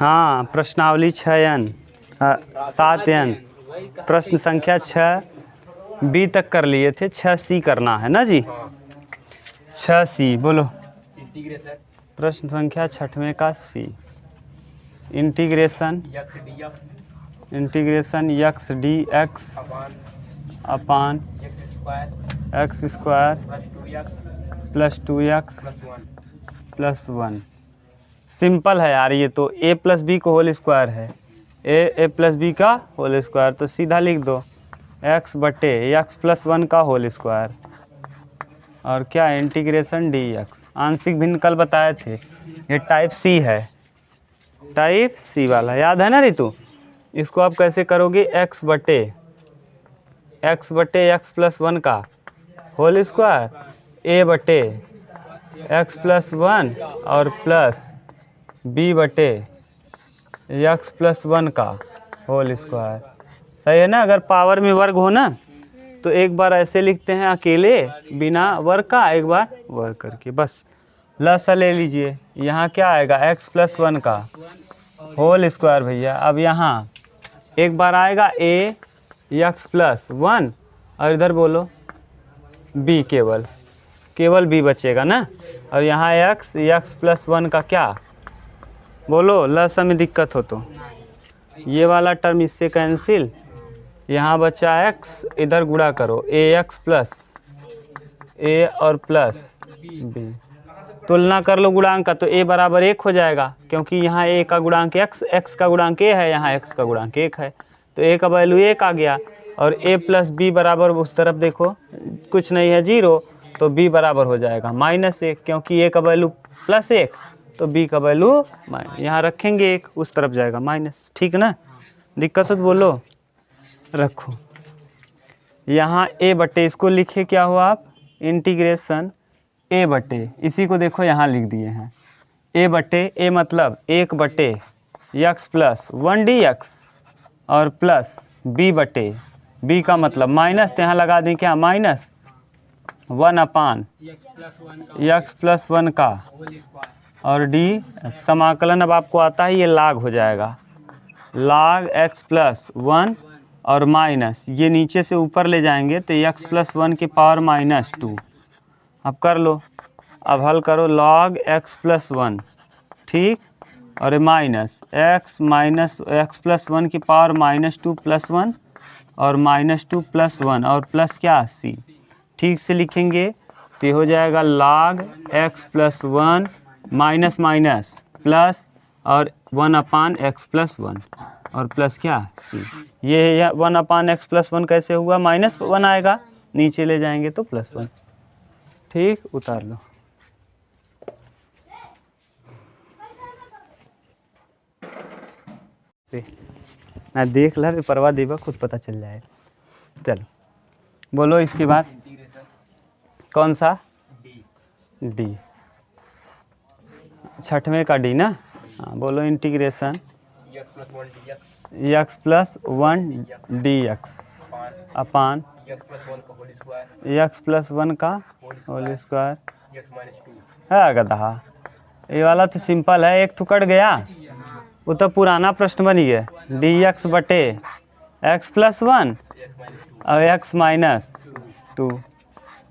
हाँ, प्रश्नावली 6n 7n, प्रश्न संख्या 6b तक कर लिए थे, 6c करना है ना जी। 6c बोलो। प्रश्न संख्या 6वें का c, integration x d x upon x square plus 2x plus 1। सिंपल है यार, ये तो a प्लस बी को होल स्क्वायर है, a प्लस बी का होल स्क्वायर, तो सीधा लिख दो x बटे एक्स प्लस 1 का होल स्क्वायर और क्या इंटीग्रेशन डी एक्स। आंशिक भिन्न कल बताए थे, ये टाइप सी है, टाइप सी वाला याद है ना रितु। इसको आप कैसे करोगे, x बटे एक्स प्लस 1 का होल स्क्वायर, a बटे एक्स प्लस 1 और प्लस b बटे एक्स प्लस 1 का होल स्क्वायर। सही है ना। अगर पावर में वर्ग हो ना तो एक बार ऐसे लिखते हैं अकेले बिना वर्ग का, एक बार वर्ग करके, बस लसा ले लीजिए। यहाँ क्या आएगा, एक्स प्लस 1 का होल स्क्वायर भैया। अब यहाँ एक बार आएगा a एक्स प्लस 1 और इधर बोलो b, केवल b बचेगा ना। और यहाँ एक्स प्लस 1 का क्या बोलो, लसा में दिक्कत हो तो ये वाला टर्म इससे कैंसिल, यहाँ बचा x, इधर गुणा करो a एक्स प्लस a और प्लस b, तुलना कर लो गुणांक का, तो a बराबर 1 हो जाएगा, क्योंकि यहाँ a का गुणांक x का गुणांक a है, यहाँ x का गुणांक 1 है, तो a का वैल्यू 1 आ गया। और a प्लस बी बराबर, उस तरफ देखो कुछ नहीं है 0, तो b बराबर हो जाएगा -1, क्योंकि a का वैल्यू +1 तो b का वैल्यू यहाँ रखेंगे 1, उस तरफ जाएगा माइनस। ठीक ना, दिक्कत हो तो बोलो। रखो यहाँ a बटे, इसको लिखे क्या हुआ आप, इंटीग्रेशन a बटे, इसी को देखो यहाँ लिख दिए हैं a बटे, a मतलब 1 बटे एक्स प्लस 1 dx और प्लस b बटे, b का मतलब माइनस, तो यहाँ लगा दें क्या, -1 अपान एक्स प्लस 1 का और d समाकलन। अब आपको आता है, ये लाग हो जाएगा, लाग x प्लस 1 और माइनस, ये नीचे से ऊपर ले जाएंगे तो x प्लस 1 की पावर -2। अब कर लो, अब हल करो, log x प्लस 1, ठीक, और माइनस एक्स प्लस 1 की पावर -2 प्लस 1 और -2 प्लस 1 और प्लस क्या c। ठीक से लिखेंगे तो ये हो जाएगा log x plus 1 minus minus plus और 1 अपान एक्स प्लस 1 और प्लस क्या c। ये 1 अपान एक्स प्लस 1 कैसे हुआ, -1 आएगा, नीचे ले जाएंगे तो +1। ठीक, उतार लो। ना देख ला, परवा देवा, खुद पता चल जाए। चलो बोलो इसके बाद कौन सा, डी, 6वें का डी ना। हाँ बोलो, इंटीग्रेशन एक्स प्लस 1 dx अपान एक्स प्लस 1 का होल स्क्वायर है गधा। ये वाला तो सिंपल है, एक टुकड़ गया, वो तो पुराना प्रश्न बन गया, dx बटे एक्स प्लस 1 और x माइनस 2।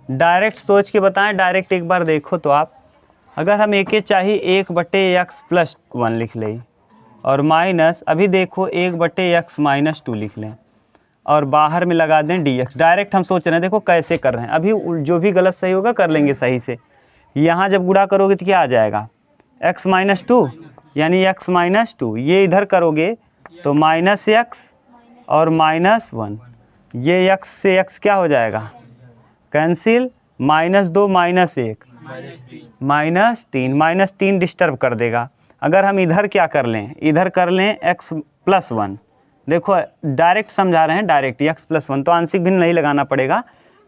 डायरेक्ट सोच के बताएं, डायरेक्ट एक बार देखो तो आप, अगर हम एक चाहिए 1 बटे एक्स प्लस 1 लिख लें और माइनस, अभी देखो 1 बटे एक्स माइनस 2 लिख लें और बाहर में लगा दें dx। डायरेक्ट हम सोच रहे हैं, देखो कैसे कर रहे हैं, अभी जो भी गलत सही होगा कर लेंगे सही से। यहाँ जब गुणा करोगे तो क्या आ जाएगा, x माइनस 2 यानी x माइनस 2, ये इधर करोगे तो -x और -1, ये x से x क्या हो जाएगा, कैंसिल, -2 -1 -3 डिस्टर्ब कर देगा। अगर हम इधर क्या कर लें, इधर कर लें x प्लस 1, देखो डायरेक्ट समझा रहे हैं, डायरेक्ट x प्लस 1, तो आंशिक भिन्न नहीं लगाना पड़ेगा,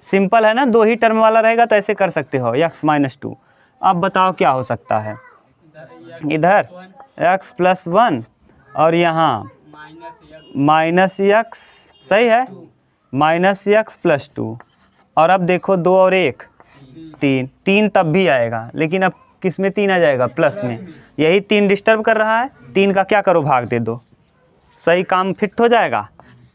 सिंपल है ना, 2 ही टर्म वाला रहेगा तो ऐसे कर सकते हो, x माइनस 2। अब बताओ क्या हो सकता है, इधर x प्लस 1 और यहाँ -x, सही है, -x प्लस 2, और अब देखो 2 और 1 3 तब भी आएगा, लेकिन अब किस में 3 आ जाएगा, प्लस में। यही 3 डिस्टर्ब कर रहा है, 3 का क्या करो, भाग दे दो, सही काम फिट हो जाएगा,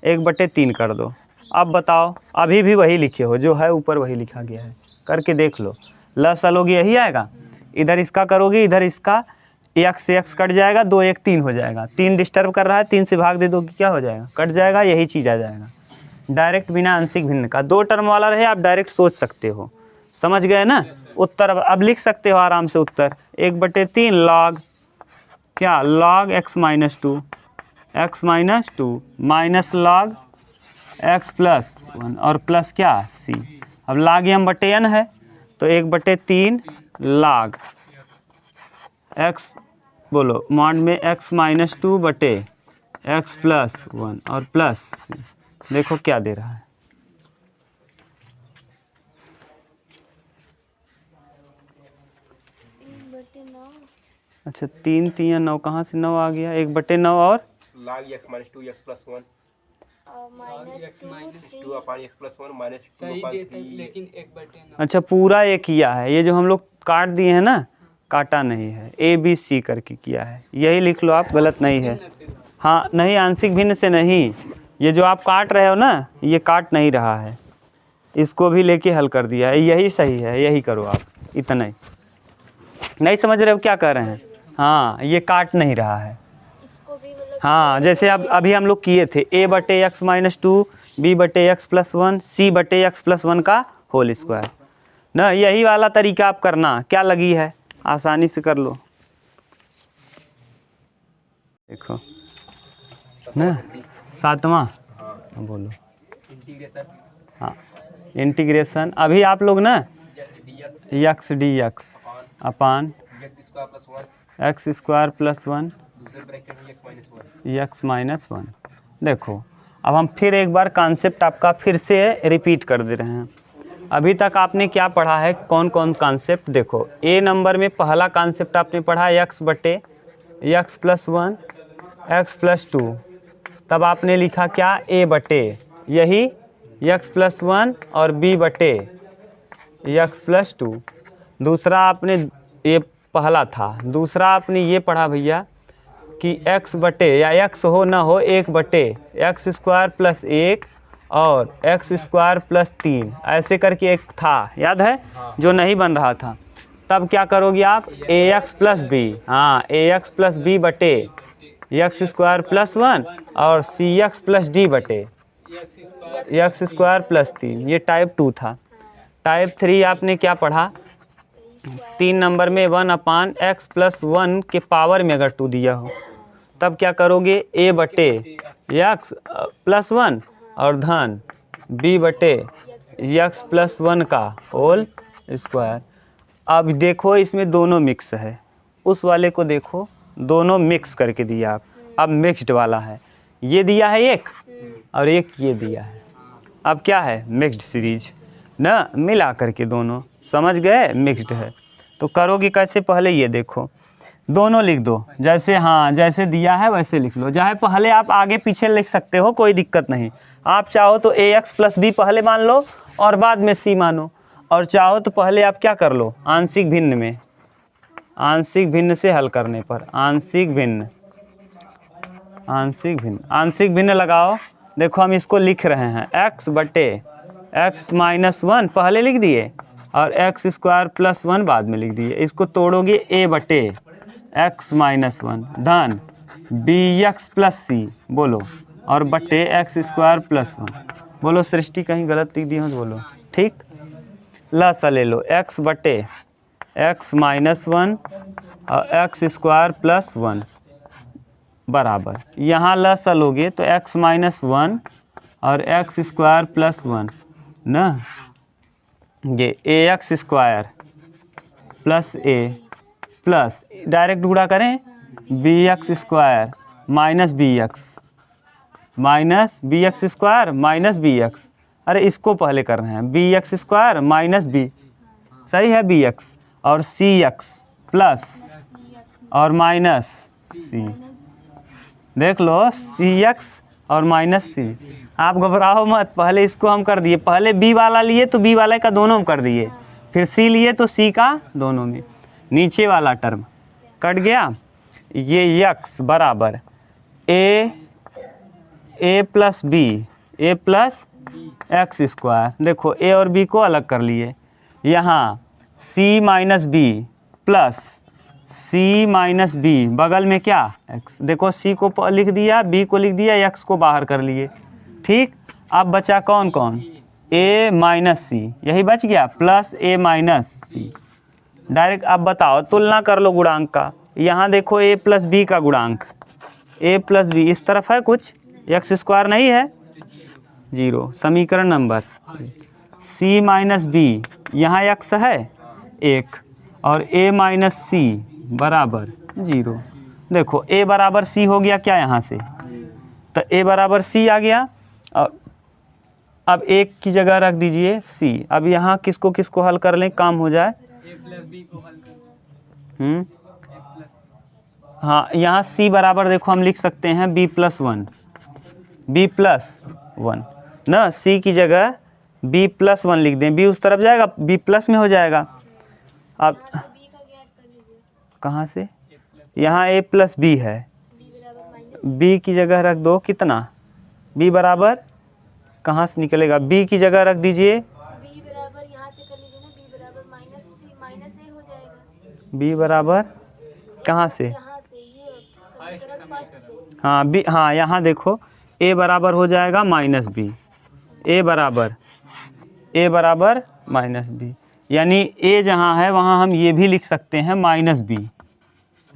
1/3 कर दो। अब बताओ, अभी भी वही लिखे हो, जो है ऊपर वही लिखा गया है, करके देख लो। लसलोगे यही आएगा, इधर इसका करोगे, इधर इसका x से x कट जाएगा, 2 1 3 हो जाएगा। 3 डिस्टर्ब कर रहा है, 3 से भाग दे दोगे क्या हो जाएगा, कट जाएगा, यही चीज़ आ जाएगा। डायरेक्ट बिना आंशिक भिन्न का, 2 टर्म वाला रहे आप डायरेक्ट सोच सकते हो, समझ गए ना। उत्तर अब लिख सकते हो आराम से, उत्तर 1/3 लॉग क्या, log x minus 2 minus log x plus 1 और प्लस क्या c। अब log m/n है तो 1/3 log x, बोलो मॉड में x माइनस 2/x प्लस 1 और प्लस c। देखो क्या दे रहा है, अच्छा 3 3 9, कहाँ से 9 आ गया, 1/9 और log x minus 2 x plus 1 2 अपान x प्लस 1 माइनस 2 अपान 3, लेकिन 1/9। अच्छा पूरा एक किया है, ये जो हम लोग काट दिए हैं ना, काटा नहीं है, ABC करके किया है, यही लिख लो आप, गलत नहीं है। हाँ नहीं, आंशिक भिन्न से नहीं, ये जो आप काट रहे हो ना, ये काट नहीं रहा है, इसको भी लेके हल कर दिया है, यही सही है, यही करो आप, इतना ही। नहीं समझ रहे हो क्या कर रहे हैं, हाँ ये काट नहीं रहा है। हाँ जैसे अब अभी हम लोग किए थे, a/x minus 2 b/x plus 1 c/x plus 1 का होल स्क्वायर ना, यही वाला तरीका आप करना, क्या लगी है, आसानी से कर लो। देखो ना 7वां, बोलो हाँ, इंटीग्रेशन अभी आप लोग ना x dx अपान x square plus 1 x minus 1। देखो अब हम फिर एक बार कॉन्सेप्ट आपका फिर से रिपीट कर दे रहे हैं। अभी तक आपने क्या पढ़ा है, कौन कौन कॉन्सेप्ट, देखो ए नंबर में पहला कॉन्सेप्ट आपने पढ़ा x प्लस 1 x प्लस 2, तब आपने लिखा क्या, a/, यही x प्लस 1 और b/x प्लस 2। दूसरा आपने, ये पहला था, दूसरा आपने ये पढ़ा भैया कि x/, या x हो ना हो 1/x स्क्वायर प्लस 1 और x स्क्वायर प्लस 3, ऐसे करके एक था, याद है, जो नहीं बन रहा था। तब क्या करोगे आप, ax प्लस b, हाँ ax plus b/x square plus 1 और cx plus d/x square plus 3, ये टाइप 2 था। टाइप 3 आपने क्या पढ़ा, 3 नंबर में 1/x प्लस 1 के पावर में अगर 2 दिया हो, तब क्या करोगे, a/x प्लस 1 और धन b/x प्लस 1 का होल स्क्वायर। अब देखो इसमें दोनों मिक्स है, उस वाले को देखो, दोनों मिक्स करके दिया आप, अब मिक्स्ड वाला है, ये दिया है एक और एक ये दिया है, अब क्या है, मिक्स्ड सीरीज ना, मिला करके दोनों, समझ गए, मिक्स्ड है। तो करोगे कैसे, पहले ये देखो, दोनों लिख दो, जैसे हाँ जैसे दिया है वैसे लिख लो, चाहे पहले आप आगे पीछे लिख सकते हो, कोई दिक्कत नहीं। आप चाहो तो ax प्लस b पहले मान लो और बाद में c मानो, और चाहो तो पहले आप क्या कर लो, आंशिक भिन्न में, आंशिक भिन्न से हल करने पर, आंशिक भिन्न लगाओ। देखो हम इसको लिख रहे हैं, x/x माइनस 1 पहले लिख दिए और x स्क्वायर प्लस 1 बाद में लिख दिए। इसको तोड़ोगे, a/x माइनस 1 धन bx प्लस c, बोलो, और बटे x स्क्वायर प्लस 1, बोलो सृष्टि कहीं गलत लिख दी हो तो बोलो, ठीक। लसा ले लो, x/x माइनस 1 और x स्क्वायर प्लस 1 बराबर, यहाँ लसा लोगे तो x माइनस 1 और x स्क्वायर प्लस 1 ना, ये ax square plus a plus direct गुणा करें bx square minus bx square minus bx, अरे इसको पहले कर रहे हैं, bx स्क्वायर माइनस b, सही है, bx और cx प्लस और माइनस c, देख लो cx और माइनस c। आप घबराओ मत, पहले इसको हम कर दिए, पहले b वाला लिए तो b वाले का दोनों में कर दिए, फिर c लिए तो c का दोनों में। नीचे वाला टर्म कट गया। ये x बराबर a plus B, A plus X square. देखो a और b को अलग कर लिए। यहाँ c minus B plus c minus B, बगल में क्या x। देखो c को लिख दिया, b को लिख दिया, x को बाहर कर लिए। ठीक, अब बचा कौन कौन, a माइनस सी, यही बच गया, plus a minus C. Direct अब बताओ, तुलना कर लो गुणांक का। यहाँ देखो a प्लस बी का गुणांक, a प्लस बी इस तरफ है कुछ, एक्स स्क्वायर नहीं है, 0। समीकरण नंबर c माइनस बी, यहाँ x है 1 और a माइनस सी बराबर 0। देखो a बराबर c हो गया क्या यहाँ से, तो a बराबर c आ गया। और अब 1 की जगह रख दीजिए c। अब यहाँ किसको किसको हल कर लें, काम हो जाए। हाँ, यहाँ c बराबर देखो हम लिख सकते हैं b प्लस 1, b प्लस 1 ना, c की जगह b प्लस 1 लिख दें, b उस तरफ जाएगा, b प्लस में हो जाएगा। अब कहाँ से, यहाँ a प्लस बी है, b की जगह रख दो कितना, b बराबर कहाँ से निकलेगा, b की जगह रख दीजिए, b बराबर यहाँ से कर लीजिए ना, b बराबर माइनस c माइनस a हो जाएगा। b बराबर कहाँ से, यहाँ से ये समीकरण फर्स्ट से। हाँ b, हाँ यहाँ देखो a बराबर हो जाएगा माइनस बी, a बराबर माइनस बी, यानी a जहाँ है वहाँ हम ये भी लिख सकते हैं माइनस बी।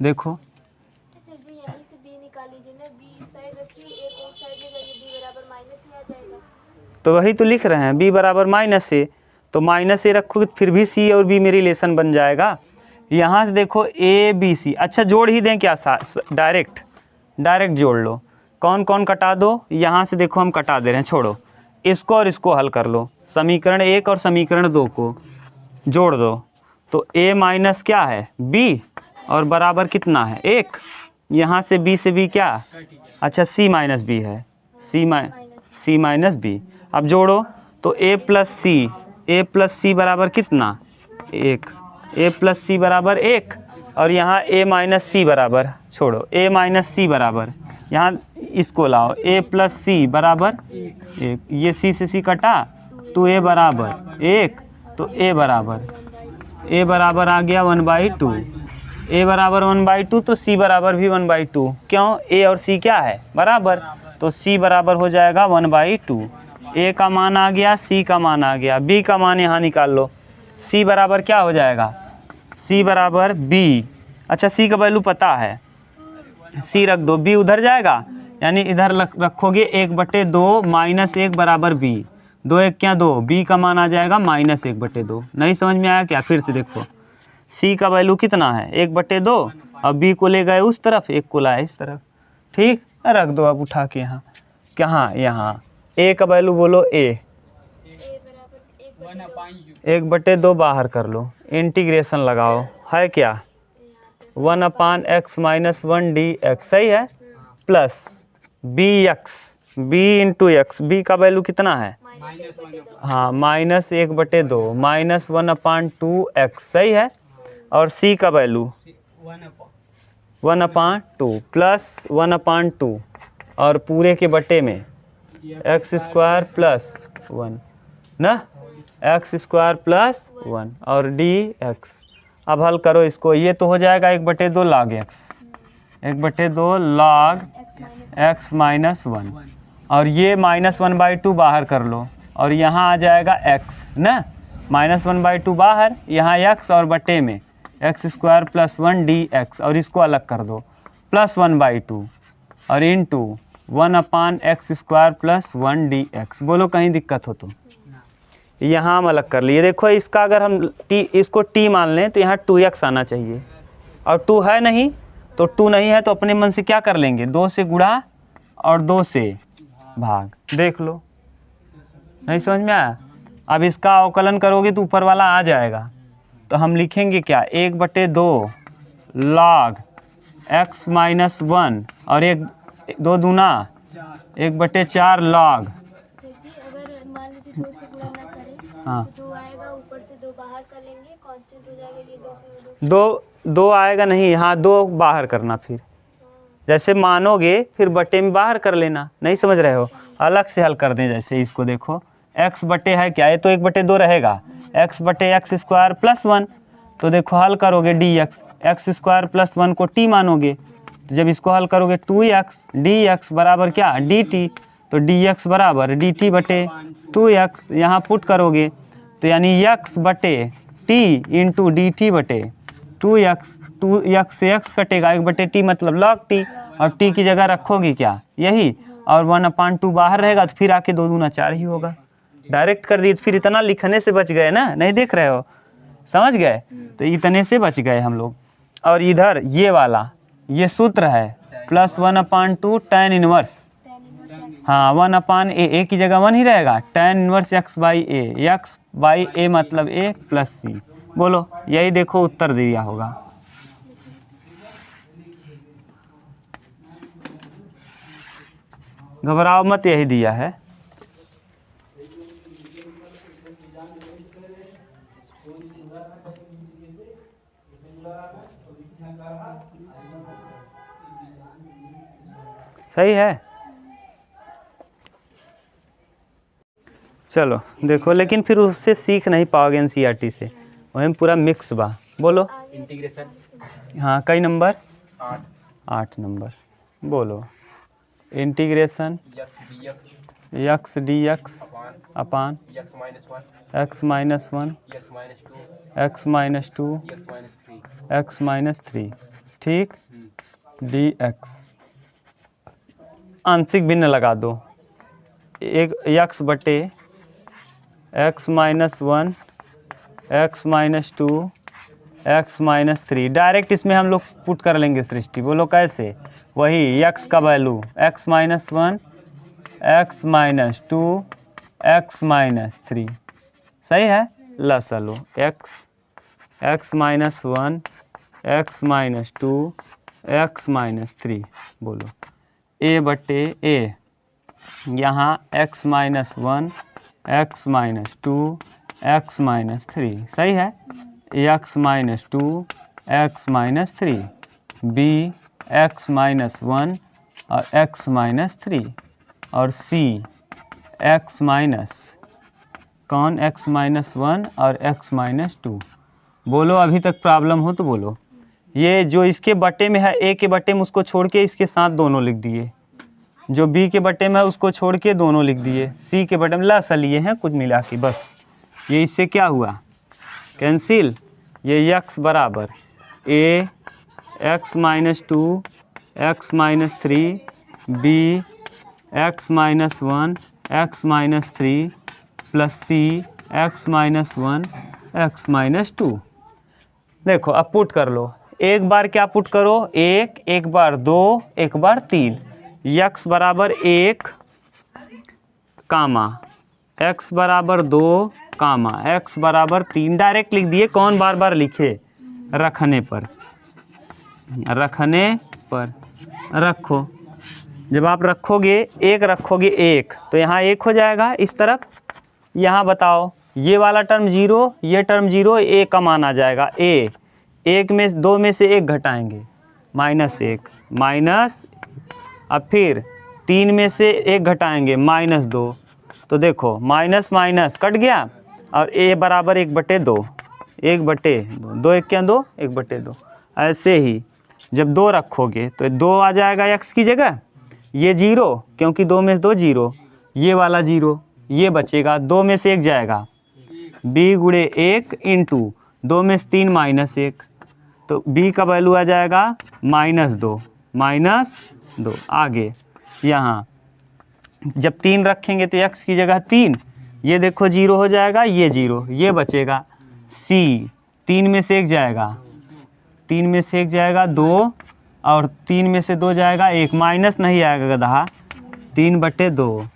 देखो सर जी यहीं से b निकाल लीजिए ना, b इस साइड रखिए, a को उस साइड ले जाइए, b बराबर माइनस a आ जाएगा। तो वही तो लिख रहे हैं, b बराबर माइनस ए, तो माइनस ए रखोगे फिर भी c और b में रिलेशन बन जाएगा। यहाँ से देखो a b c, अच्छा जोड़ ही दें क्या, डायरेक्ट जोड़ लो। कौन कौन कटा दो, यहाँ से देखो हम कटा दे रहे हैं, छोड़ो इसको और इसको हल कर लो। समीकरण 1 और समीकरण 2 को जोड़ दो, तो a माइनस क्या है b और बराबर कितना है 1। यहाँ से b से b क्या, अच्छा c माइनस बी है, c माइनस बी। अब जोड़ो तो a प्लस सी बराबर कितना 1, a प्लस सी बराबर 1 और यहाँ a माइनस सी बराबर, छोड़ो a माइनस सी बराबर, यहाँ इसको लाओ a प्लस सी बराबर 1, ये c से c कटा तो a बराबर 1, तो a बराबर आ गया 1/2, a बराबर 1/2, तो c बराबर भी 1/2। क्यों, a और c क्या है बराबर, तो c बराबर हो जाएगा 1/2। a का मान आ गया, c का मान आ गया, b का मान यहाँ निकाल लो। c बराबर क्या हो जाएगा, c बराबर b, अच्छा c का वैल्यू पता है, c रख दो, b उधर जाएगा, यानी इधर रखोगे 1/2 माइनस 1 बराबर b, 2 1 क्या 2, b का मान आ जाएगा माइनस 1/2। नहीं समझ में आया क्या, फिर से देखो c का वैल्यू कितना है 1/2 और b को ले गए उस तरफ, 1 को लाए इस तरफ। ठीक, रख दो अब उठा के यहाँ, कहाँ यहाँ a का वैल्यू बोलो a, a बराबर 1/2 बाहर कर लो, इंटीग्रेशन लगाओ, है क्या 1/x माइनस 1 dx, सही है, plus b into x, b का वैल्यू कितना है, हाँ माइनस 1/2 माइनस 1/2x, सही है, और c का वैल्यू 1/2 प्लस 1/2 और पूरे के बटे में x² प्लस 1 ना, x² प्लस 1 और dx। अब हल करो इसको, ये तो हो जाएगा 1/2 log x, 1/2 log x minus 1, और ये माइनस 1/2 बाहर कर लो और यहाँ आ जाएगा x ना, माइनस 1/2 बाहर, यहाँ x और बटे में x² प्लस 1 dx, और इसको अलग कर दो प्लस 1/2 और इंटू 1/x² प्लस 1 dx। बोलो कहीं दिक्कत हो तो, यहाँ हम अलग कर लिए। देखो इसका अगर हम इसको t मान लें तो यहाँ 2x आना चाहिए, और 2 है नहीं, तो 2 नहीं है तो अपने मन से क्या कर लेंगे, 2 से गुणा और 2 से भाग। देख लो, नहीं समझ में आया। अब इसका अवकलन करोगे तो ऊपर वाला आ जाएगा, तो हम लिखेंगे क्या 1/2 log x माइनस 1 और 2 दूना 1/4 log, सर जी अगर मान लीजिए 2 से गुणा ना करें हाँ तो 2 आएगा, ऊपर से 2 बाहर कर लेंगे, कांस्टेंट कैंसिल हो जाएगा, ये 2 से 2। दो आएगा नहीं, हाँ 2 बाहर करना, फिर जैसे मानोगे फिर बटे में बाहर कर लेना, नहीं समझ रहे हो, अलग से हल कर दें। जैसे इसको देखो x बटे है क्या, ये तो 1/2 रहेगा, x बटे एक्स स्क्वायर प्लस 1, तो देखो हल करोगे dx, एक्स स्क्वायर प्लस 1 को t मानोगे, तो जब इसको हल करोगे 2x dx बराबर क्या dt, तो dx बराबर dt बटे 2x, यहाँ पुट करोगे तो यानी x बटे t इंटू dt बटे 2x, 2x से x कटेगा, 1/t मतलब log t, और t की जगह रखोगे क्या यही, और 1/2 बाहर रहेगा, तो फिर आके 2 दूना 4 ही होगा। डायरेक्ट कर दिए, फिर इतना लिखने से बच गए ना, नहीं देख रहे हो, समझ गए, तो इतने से बच गए हम लोग। और इधर ये वाला ये सूत्र है प्लस 1/2 tan इनवर्स, हाँ 1/a की जगह 1 ही रहेगा, tan inverse x by a मतलब a प्लस c। बोलो, यही देखो उत्तर दिया होगा। घबराओ मत, यही दिया है। सही है, चलो देखो, लेकिन फिर उससे सीख नहीं पाओगे एनसीईआरटी से, वहीं पूरा मिक्स बा। बोलो इंटीग्रेशन, हाँ, कई नंबर, 8 8 नंबर। बोलो, इंटीग्रेशन x dx अपान x minus 1 x minus 2 x minus 3 ठीक, dx आंशिक भिन्न लगा दो, एक x बटे x minus 1 x minus 2 x minus 3, direct इसमें हम लोग पुट कर लेंगे सृष्टि। बोलो कैसे, वही x का value x minus 1 x minus 2 x minus 3, सही है। लसा लो x minus 1 x minus 2 x minus 3। बोलो a बटे a, यहाँ x minus 1 x minus 2 x minus 3, सही है। x minus 2 x minus 3, b x minus 1 और x माइनस 3, और c x माइनस कौन x माइनस 1 और x माइनस 2। बोलो अभी तक प्रॉब्लम हो तो बोलो। ये जो इसके बटे में है a के बटे में उसको छोड़ के इसके साथ दोनों लिख दिए, जो b के बटे में है उसको छोड़ के दोनों लिख दिए, c के बटे में लसा लिए हैं कुछ मिला के, बस ये इससे क्या हुआ कैंसिल। ये x बराबर a x minus 2 x minus 3 b x minus 1 x minus 3 plus c x minus 1 x minus 2। देखो अब पुट कर लो, एक बार क्या पुट करो, एक बार 2 एक बार 3, x बराबर 1 कामा x बराबर 2 कामा x बराबर 3, डायरेक्ट लिख दिए, कौन बार बार लिखे, रखने पर रखो। जब आप रखोगे एक तो यहाँ 1 हो जाएगा इस तरफ, यहाँ बताओ ये वाला टर्म 0 ये टर्म 0, a का मान आ जाएगा a, 1 में 2 में से 1 घटाएंगे -1 माइनस, अब फिर 3 में से 1 घटाएंगे -2, तो देखो माइनस माइनस कट गया, और a बराबर 1/2, 1/2, 2 1 क्या 2, 1/2। ऐसे ही जब 2 रखोगे तो 2 आ जाएगा x की जगह, ये 0 क्योंकि 2 में से 2 0, ये वाला 0, ये बचेगा, 2 में से 1 जाएगा, b गुणे 1 इंटू 2 में से 3 -1, तो b का वैल्यू आ जाएगा -2 आगे यहाँ जब 3 रखेंगे तो x की जगह 3, ये देखो 0 हो जाएगा, ये 0, ये बचेगा, c 3 में से 1 जाएगा, 3 में से 1 जाएगा 2, और 3 में से 2 जाएगा 1, माइनस नहीं आएगा गधा, 3/2,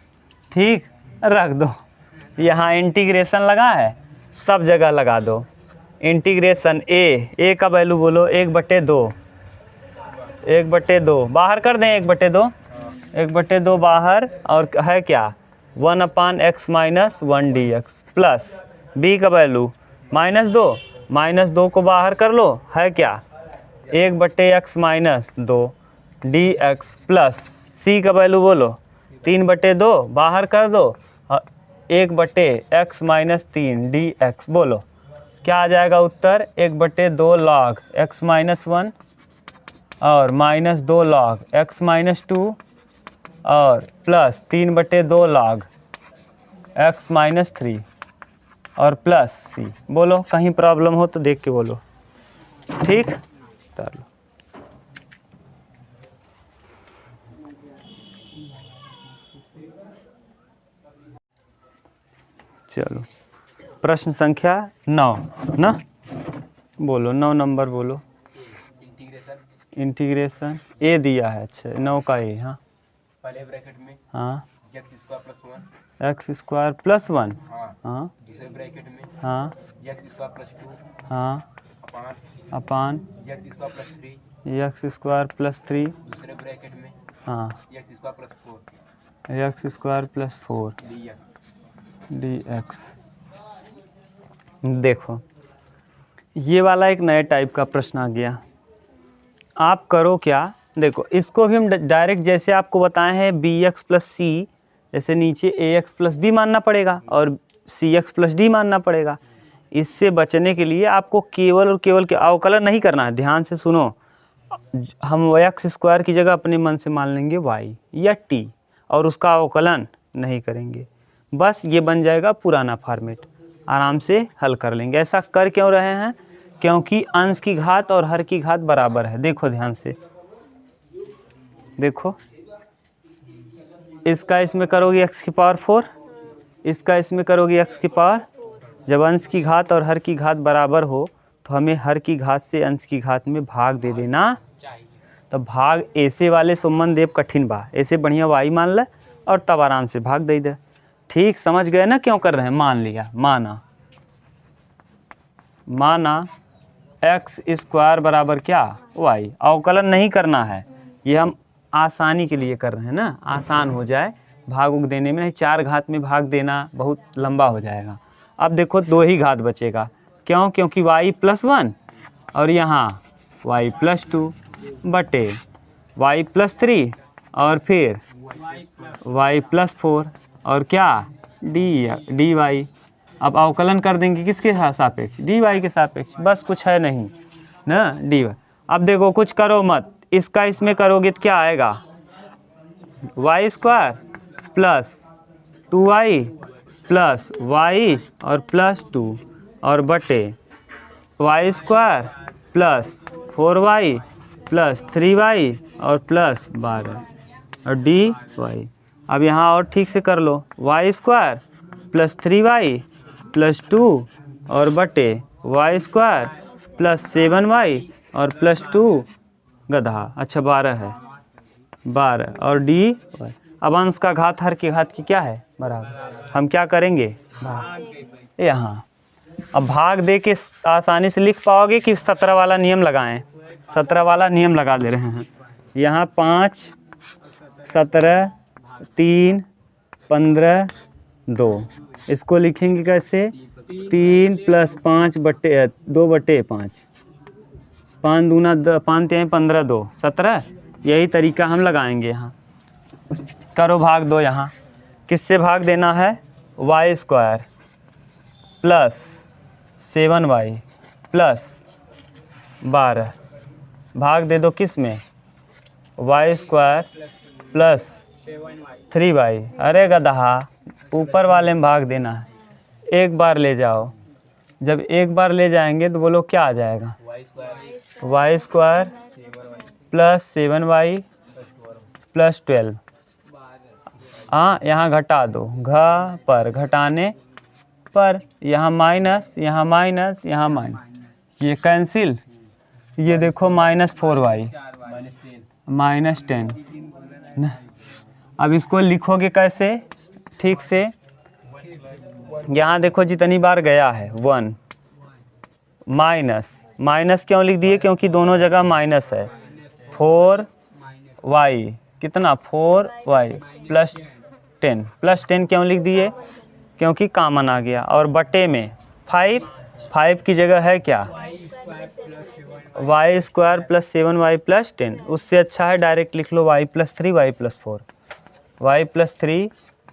ठीक, रख दो। यहाँ इंटीग्रेशन लगा है, सब जगह लगा दो। इंटीग्रेशन a का वैल्यू बोलो 1/2, 1/2 बाहर कर दें, 1/2 बाहर, और है क्या 1/x - 1 dx, प्लस b का वैल्यू -2 -2 को बाहर कर लो, है क्या 1/x - 2 dx प्लस c का वैल्यू बोलो 3/2 बाहर कर दो 1/x - 3 dx बोलो क्या आ जाएगा उत्तर 1/2 log x - 1 और -2 log x - 2 और प्लस 3/2 log x - 3 और प्लस c। बोलो कहीं प्रॉब्लम हो तो देख के बोलो, ठीक। चलो चलो प्रश्न संख्या 9 ना, बोलो 9 नंबर बोलो। इंटीग्रेशन ए दिया है, अच्छा 9 का ए, हाँ पहले ब्रैकेट में हाँ x² + 1 x² + 1 हाँ हाँ दूसरे ब्रैकेट में हाँ x² + 2 हाँ अपान अपान x² + 3 x² + 3 दूसरे ब्रैकेट में हाँ x² + 4 x² + 4 dx। dx। देखो ये वाला एक नए टाइप का प्रश्न आ गया। आप करो क्या, देखो इसको भी हम डायरेक्ट जैसे आपको बताए हैं bx + c, जैसे नीचे ax + b मानना पड़ेगा और cx + d मानना पड़ेगा। इससे बचने के लिए आपको केवल और केवल के अवकलन नहीं करना है, ध्यान से सुनो। हम x² की जगह अपने मन से मान लेंगे y या t और उसका अवकलन नहीं करेंगे, बस ये बन जाएगा पुराना फॉर्मेट, आराम से हल कर लेंगे। ऐसा कर क्यों रहे हैं, क्योंकि अंश की घात और हर की घात बराबर है। देखो ध्यान से देखो, इसका इसमें करोगे x⁴, इसका इसमें करोगे x⁴। जब अंश की घात और हर की घात बराबर हो तो हमें हर की घात से अंश की घात में भाग दे देना चाहिए। तो भाग ऐसे वाले सुमन देव कठिन बा, ऐसे बढ़िया y मान ले और तब आराम से भाग दे दे। ठीक समझ गए ना क्यों कर रहे हैं, मान लिया, माना x² बराबर क्या y, अवकलन नहीं करना है, ये हम आसानी के लिए कर रहे हैं ना, आसान हो जाए भाग उग देने में, नहीं 4 घात में भाग देना बहुत लंबा हो जाएगा। अब देखो 2 ही घात बचेगा, क्यों, क्योंकि y + 1 और यहाँ y + 2 बटे y + 3 और फिर y + 4 और क्या dy। अब अवकलन कर देंगे किसके सापेक्ष, dy के सापेक्ष, बस कुछ है नहीं ना dy। अब देखो कुछ करो मत, इसका इसमें करोगे तो क्या आएगा y² + 2y + y और +2 और बटे y² + 4y + 3y और +12 और dy। अब यहाँ और ठीक से कर लो, y² + 3y + 2 और बटे y² + 7y और +2 गधा, अच्छा 12 है, 12 और dy। अब अंश का घात हर की घात की क्या है बराबर, हम क्या करेंगे भाग यहाँ। अब भाग दे के आसानी से लिख पाओगे कि 17 वाला नियम लगाएं, 17 वाला नियम लगा दे रहे हैं। यहाँ 5 17 3 15 2, इसको लिखेंगे कैसे 3 + 5 बटे 2/5, 5 दूना 5 3 15 2 17, यही तरीका हम लगाएंगे यहाँ। करो भाग दो, यहाँ किससे भाग देना है y² + 7y + 12, भाग दे दो किस में y² + 3y, अरे गधा ऊपर वाले में भाग देना है, एक बार ले जाओ, जब एक बार ले जाएंगे तो बोलो क्या आ जाएगा y² + 7y + 12। हाँ यहाँ घटा दो, घ पर घटाने पर यहाँ माइनस, यहाँ माइनस, यहाँ माइनस, ये कैंसिल, ये देखो -4y -10। अब इसको लिखोगे कैसे ठीक से, यहाँ देखो जितनी बार गया है 1 माइनस क्यों लिख दिए, क्योंकि दोनों जगह माइनस है। 4y कितना 4y +10 क्यों लिख दिए, क्योंकि कॉमन आ गया, और बटे में 5 5 की जगह है क्या, y square plus 7y y square plus 7y plus plus 10। उससे अच्छा है डायरेक्ट लिख लो y plus 3 y plus 4, y plus 3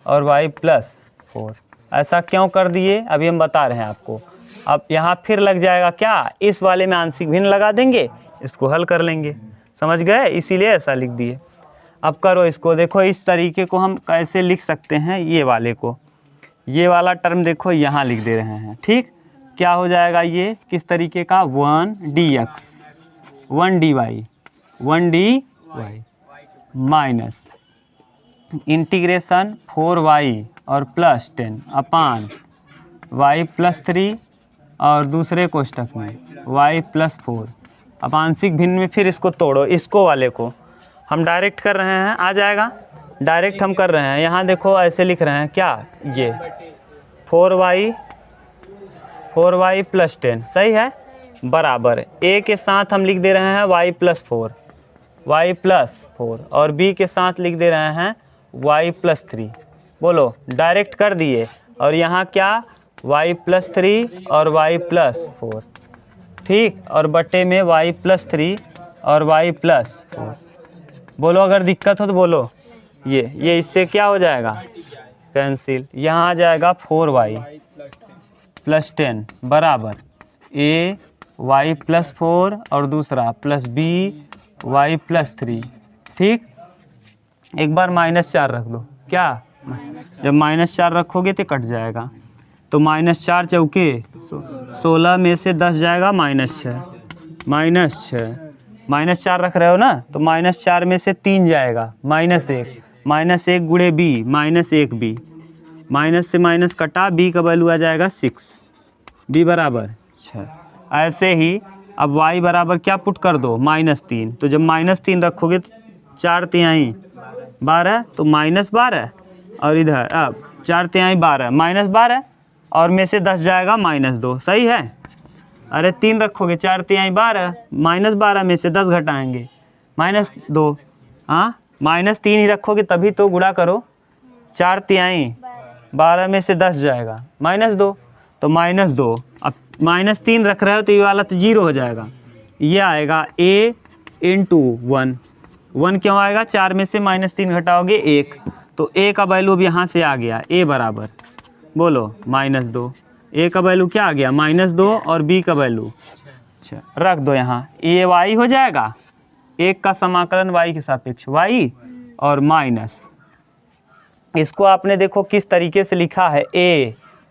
और y प्लस 4। ऐसा क्यों कर दिए अभी हम बता रहे हैं आपको। अब यहाँ फिर लग जाएगा क्या, इस वाले में आंशिक भिन्न लगा देंगे, इसको हल कर लेंगे, समझ गए, इसीलिए ऐसा लिख दिए। अब करो इसको, देखो इस तरीके को हम कैसे लिख सकते हैं, ये वाले को, ये वाला टर्म देखो यहाँ लिख दे रहे हैं, ठीक। क्या हो जाएगा ये किस तरीके का, 1dx 1dy minus integration 4y और प्लस 10 अपान y प्लस 3 और दूसरे कोष्टक में y प्लस 4। अब आंशिक भिन्न में फिर इसको तोड़ो, इसको वाले को हम डायरेक्ट कर रहे हैं, आ जाएगा डायरेक्ट हम कर रहे हैं। यहाँ देखो ऐसे लिख रहे हैं क्या, ये 4y प्लस 10 सही है, बराबर a के साथ हम लिख दे रहे हैं y प्लस 4 और b के साथ लिख दे रहे हैं y प्लस 3। बोलो डायरेक्ट कर दिए, और यहाँ क्या y प्लस 3 और y प्लस 4, ठीक, और बटे में y प्लस 3 और y प्लस 4। बोलो अगर दिक्कत हो तो बोलो। ये इससे क्या हो जाएगा, कैंसिल, यहाँ आ जाएगा 4y प्लस 10 बराबर a y प्लस 4 और दूसरा प्लस b y प्लस 3, ठीक। एक बार -4 रख दो, क्या जब -4 रखोगे तो कट जाएगा, तो -4 चौके 16 में से 10 जाएगा -6 -4 रख रहे हो ना, तो -4 में से 3 जाएगा -1 गुणे b -1b, माइनस से माइनस कटा, b का वैल्यू आ जाएगा 6, b बराबर 6। ऐसे ही अब y बराबर क्या पुट कर दो, -3, तो जब -3 रखोगे तो 4 तिहाई 12, तो -12, और इधर अब 4 तिहाई 12 -12, और में से 10 जाएगा -2, सही है। अरे 3 रखोगे 4 तिहाई 12, -12 में से 10 घटाएंगे -2, हाँ -3 ही रखोगे तभी तो, गुणा करो, 4 तिहाई 12 में से 10 जाएगा -2, तो -2। अब -3 रख रहे हो तो ये वाला तो 0 हो जाएगा, ये आएगा a इंटू 1 क्यों आएगा, 4 में से -3 घटाओगे 1, तो a का वैल्यू अब यहाँ से आ गया, a बराबर बोलो -2, a का वैल्यू क्या आ गया -2 और b का वैल्यू रख दो यहाँ, ये y हो जाएगा, 1 का समाकलन y के सापेक्ष y और माइनस, इसको आपने देखो किस तरीके से लिखा है,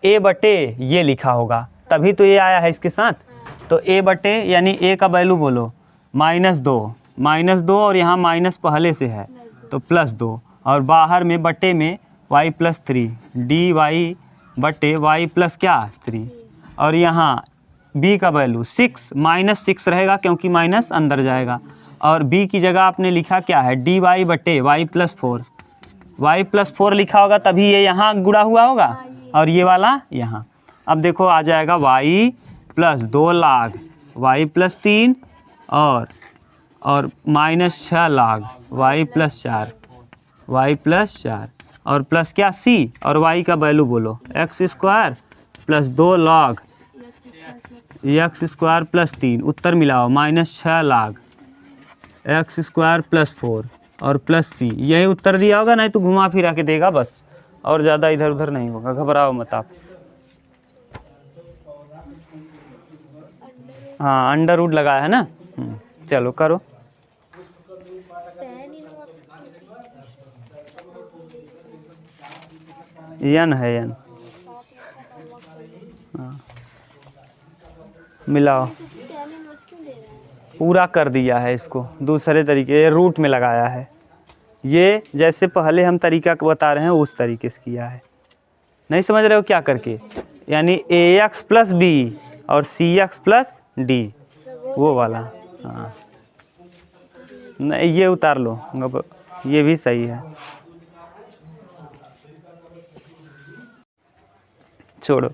a बटे ये लिखा होगा, तभी तो ये आया है इसके साथ, तो a बटे यानी a का वैल्यू बोलो -2 और यहाँ माइनस पहले से है तो +2, और बाहर में बटे में y प्लस 3 dy बटे y प्लस क्या 3, और यहाँ b का वैल्यू 6 -6 रहेगा क्योंकि माइनस अंदर जाएगा, और b की जगह आपने लिखा क्या है, dy बटे y प्लस 4 लिखा होगा तभी ये यहाँ गुणा हुआ होगा, और ये वाला यहाँ। अब देखो आ जाएगा y plus 2 lakh y plus 3 और -6 लाख y प्लस 4 और प्लस क्या c, और y का वैल्यू बोलो x² plus 2 lakh x² plus 3, उत्तर मिलाओ -6 लाख x² प्लस 4 और प्लस c, यही उत्तर दिया होगा, नहीं तो घुमा फिरा के देगा बस, और ज़्यादा इधर उधर नहीं होगा, घबराओ मत आप। हाँ अंडर रूट लगाया है ना, चलो करो। n है n, हाँ मिलाओ, पूरा कर दिया है इसको दूसरे तरीके, ये रूट में लगाया है, ये जैसे पहले हम तरीका बता रहे हैं उस तरीके से किया है, नहीं समझ रहे हो क्या करके, यानी ax प्लस b और cx प्लस d, वो वाला, हाँ नहीं ये उतार लो, ये भी सही है, छोड़ो।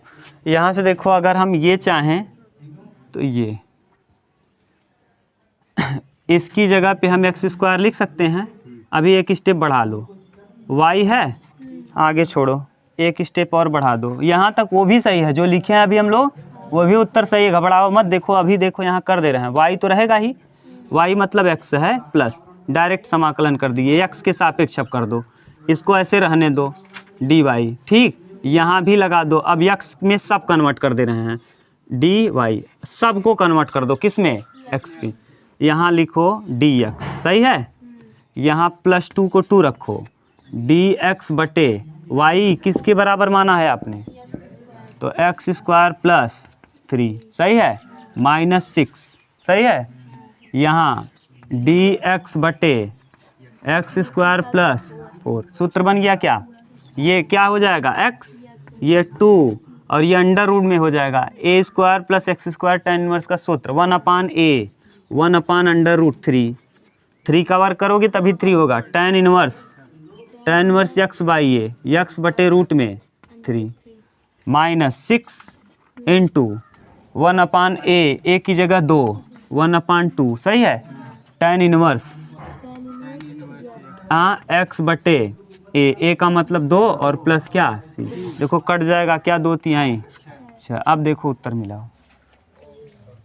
यहाँ से देखो अगर हम ये चाहें तो ये इसकी जगह पे हम x² लिख सकते हैं, अभी एक स्टेप बढ़ा लो, y है आगे छोड़ो, एक स्टेप और बढ़ा दो, यहाँ तक वो भी सही है जो लिखे हैं अभी हम लोग, वो भी उत्तर सही है, घबराओ मत। देखो अभी देखो यहाँ कर दे रहे हैं, वाई तो रहेगा ही, वाई मतलब एक्स है प्लस, डायरेक्ट समाकलन कर दिए, एक्स के सापेक्ष अब कर दो, इसको ऐसे रहने दो डी वाई, ठीक। यहाँ भी लगा दो, अब एक्स में सब कन्वर्ट कर दे रहे हैं, डी वाई सबको कन्वर्ट कर दो, किस में, एक्स की। यहाँ लिखो डी एक्स, सही है। यहाँ +2 को 2 रखो, डी एक्स बटे वाई किसके बराबर माना है आपने, तो x² + 3, सही है, -6, सही है। यहाँ डी एक्स बटे x² + 4, सूत्र बन गया क्या, ये क्या हो जाएगा x, ये 2 और ये अंडर रूट में हो जाएगा a² + x² tan इनवर्स का सूत्र 1/a 1/√3, 3 का वर्ग करोगे तभी 3 होगा, tan इनवर्स x/a, x बटे रूट में 3 -6 इंटू 1/a, a की जगह 2 1/2, सही है, tan इनवर्स x बटे a का मतलब 2 और प्लस क्या c, देखो कट जाएगा क्या 2/3। अच्छा अब देखो उत्तर मिला,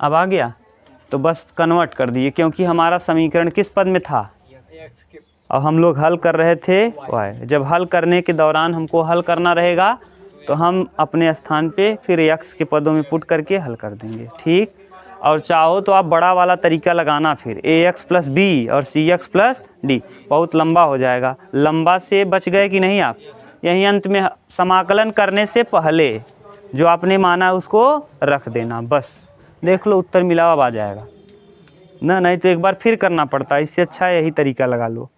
अब आ गया, तो बस कन्वर्ट कर दिए, क्योंकि हमारा समीकरण किस पद में था, और हम लोग हल कर रहे थे y। जब हल करने के दौरान हमको हल करना रहेगा तो हम अपने स्थान पे फिर x के पदों में पुट करके हल कर देंगे, ठीक। और चाहो तो आप बड़ा वाला तरीका लगाना, फिर ax + b और cx + d, बहुत लंबा हो जाएगा, लंबा से बच गए कि नहीं आप। यही अंत में समाकलन करने से पहले जो आपने माना उसको रख देना, बस देख लो उत्तर मिला, अब आ जाएगा ना, नहीं तो एक बार फिर करना पड़ता है, इससे अच्छा यही तरीका लगा लो।